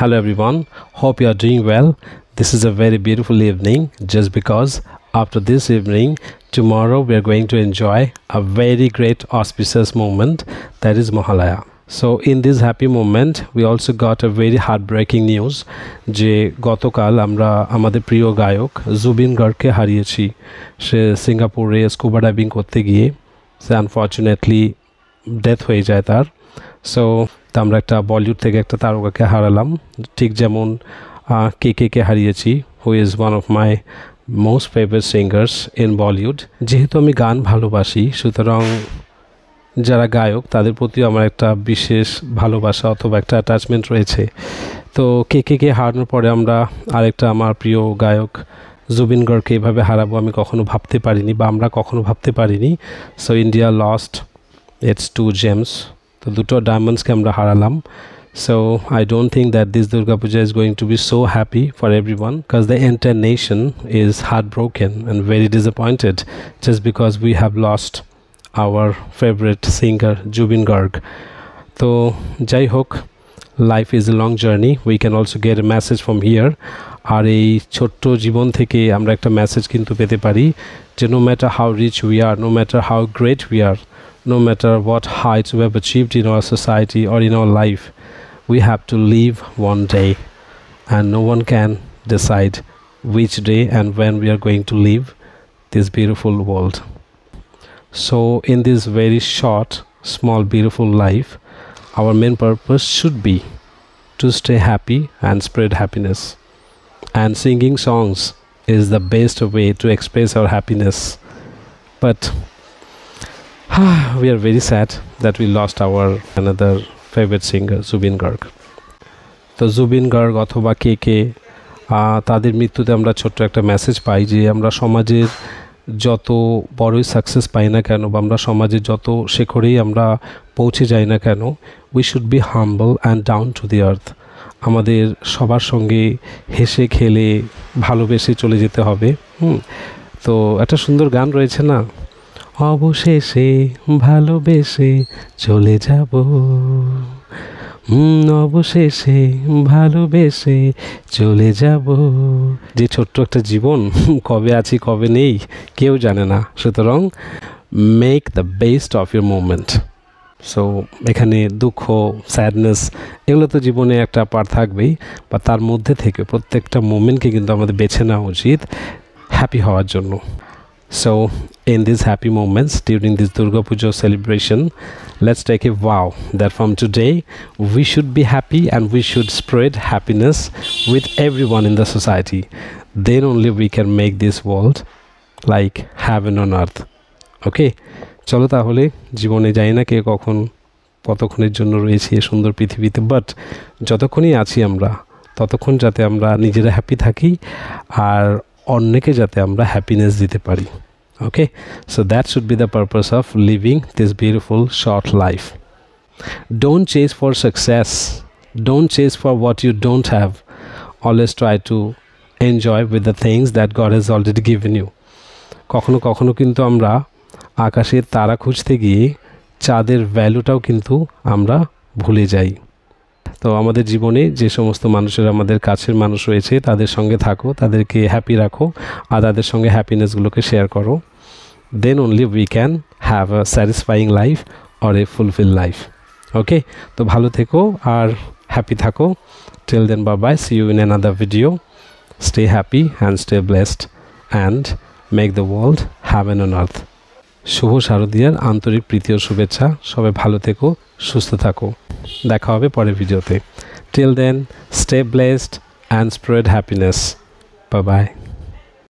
Hello everyone, hope you are doing well. This is a very beautiful evening just because after this evening, tomorrow we are going to enjoy a very great auspicious moment, that is Mahalaya. So in this happy moment, we also got a very heartbreaking news যে গতকাল আমরা আমাদের প্রিয় গায়ক জুবিন গার্গকে হারিয়েছি। সে সিঙ্গাপুরে scuba diving করতে গিয়ে সে আনফর্চুনেটলি ডেথ হয়ে যায় তার। সো আমরা একটা বলিউড থেকে একটা তারকাকে হারালাম, ঠিক যেমন কে হারিয়েছি, who is one of my most favourite singers in Bollywood. যেহেতু আমি গান ভালোবাসি, সুতরাং যারা গায়ক তাদের প্রতিও আমার একটা বিশেষ ভালোবাসা অথবা একটা অ্যাটাচমেন্ট রয়েছে। তো কে হারানোর পরে আমরা আরেকটা আমার প্রিয় গায়ক জুবিন গার্গকে এভাবে হারাবো আমি কখনো ভাবতে পারিনি, বা আমরা কখনো ভাবতে পারিনি। So India lost it's 2 gems, তো দুটো ডায়মন্ডসকে আমরা হারালাম। So I don't think that this Durga Puja is going to be so happy for everyone, because the entire nation is heartbroken and very disappointed just because we have lost our favorite singer Zubin Garg. So jai hok, life is a long journey, we can also get a message from here. আর এই ছোট্ট জীবন থেকে আমরা একটা message কিন্তু পেতে পারি যে no matter how rich we are, no matter how great we are, no matter what heights we have achieved in our society or in our life, we have to live one day, and no one can decide which day and when we are going to leave this beautiful world. So in this very short, small, beautiful life, our main purpose should be to stay happy and spread happiness. And singing songs is the best way to express our happiness. But we are very sad that we lost our another favorite singer Zubin Garg. তো জুবিন গার্গ অথবা কে তাদের মৃত্যুতে আমরা ছোট্ট একটা message পাই যে আমরা সমাজের যত বড়ই সাকসেস পাই না কেন, বা আমরা সমাজের যত শেখরেই আমরা পৌঁছে যাই না কেন, we should be humble and down to the earth. আমাদের সবার সঙ্গে হেসে খেলে ভালোবেসে চলে যেতে হবে। তো একটা সুন্দর গান রয়েছে না, অবশেষে ভালোবেসে চলে যাব, অবশেষে ভালোবেসে চলে যাব। যে ছোট্ট একটা জীবন, কবে আছি কবে নেই কেউ জানে না, সুতরাং make the best of your moment. So এখানে দুঃখ, স্যাডনেস এগুলো তো জীবনে একটা পার্ট থাকবেই, বা তার মধ্যে থেকে প্রত্যেকটা মোমেন্টকে কিন্তু আমাদের বেছে নেওয়া উচিত হ্যাপি হওয়ার জন্য। So in these happy moments during this Durga Puja celebration, let's take a vow that from today we should be happy and we should spread happiness with everyone in the society. Then only we can make this world like heaven on earth. Okay, চলো তাহলে, জীবনে যাই না কে কখন কতক্ষণের জন্য রয়েছি এই সুন্দর পৃথিবীতে, বাট যতক্ষণই আছি আমরা ততক্ষণ যাতে আমরা নিজেরা হ্যাপি থাকি আর অন্যকে যাতে আমরা হ্যাপিনেস দিতে পারি। Okay, so that should be the purpose of living this beautiful short life. Don't chase for success, don't chase for what you don't have, always try to enjoy with the things that God has already given you. কখনো কখনো কিন্তু আমরা আকাশের তারা খুঁজতে গিয়ে চাঁদের ভ্যালুটাও কিন্তু আমরা ভুলে যাই। তো আমাদের জীবনে যে সমস্ত মানুষের আমাদের কাছের মানুষ রয়েছে তাদের সঙ্গে থাকো, তাদেরকে হ্যাপি রাখো, আর তাদের সঙ্গে হ্যাপিনেসগুলোকে শেয়ার করো। Then only we can have a satisfying life or a fulfill life. Okay, তো ভালো থেকো আর হ্যাপি থাকো। Till then, bye bye, see you in another video. Stay happy and stay blessed and make the world heaven on earth. শুভ শারদীয়ার আন্তরিক প্রীতি ও শুভেচ্ছা। সবাই ভালো থেকো, সুস্থ থাকো। দেখা হবে পরের ভিডিওতে। Till then, stay blessed and spread happiness. Bye by.